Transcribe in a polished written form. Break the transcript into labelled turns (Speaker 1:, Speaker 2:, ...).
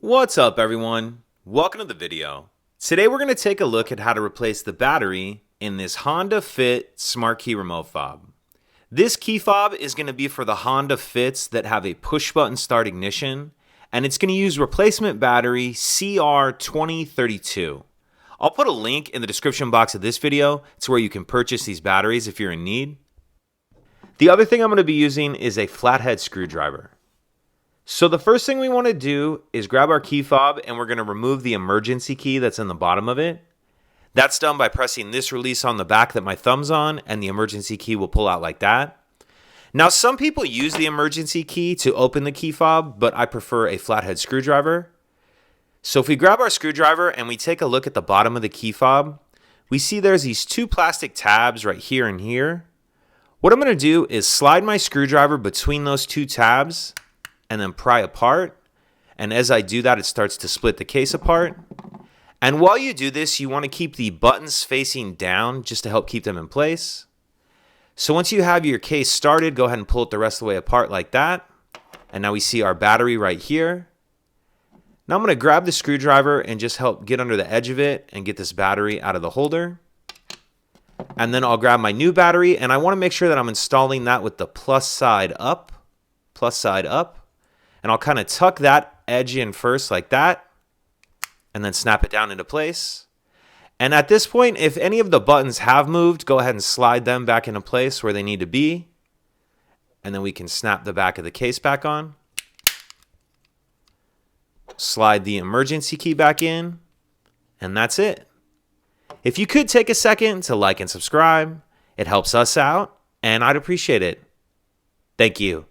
Speaker 1: What's up, everyone? Welcome to the video. Today we're going to take a look at how to replace the battery in this Honda Fit Smart Key Remote Fob. This key fob is going to be for the Honda Fits that have a push button start ignition, and it's going to use replacement battery CR2032. I'll put a link in the description box of this video to where you can purchase these batteries if you're in need. The other thing I'm going to be using is a flathead screwdriver. So the first thing we want to do is grab our key fob and we're going to remove the emergency key that's in the bottom of it. That's done by pressing this release on the back that my thumb's on, and the emergency key will pull out like that. Now, some people use the emergency key to open the key fob, but I prefer a flathead screwdriver. So if we grab our screwdriver and we take a look at the bottom of the key fob, we see there's these two plastic tabs right here and here. What I'm going to do is slide my screwdriver between those two tabs and then pry apart. And as I do that, it starts to split the case apart. And while you do this, you want to keep the buttons facing down just to help keep them in place. So once you have your case started, go ahead and pull it the rest of the way apart like that. And now we see our battery right here. Now I'm going to grab the screwdriver and just help get under the edge of it and get this battery out of the holder. And then I'll grab my new battery, and I want to make sure that I'm installing that with the plus side up. And I'll kind of tuck that edge in first like that, and then snap it down into place. And at this point, if any of the buttons have moved, go ahead and slide them back into place where they need to be. And then we can snap the back of the case back on. Slide the emergency key back in, and that's it. If you could take a second to like and subscribe, it helps us out, and I'd appreciate it. Thank you.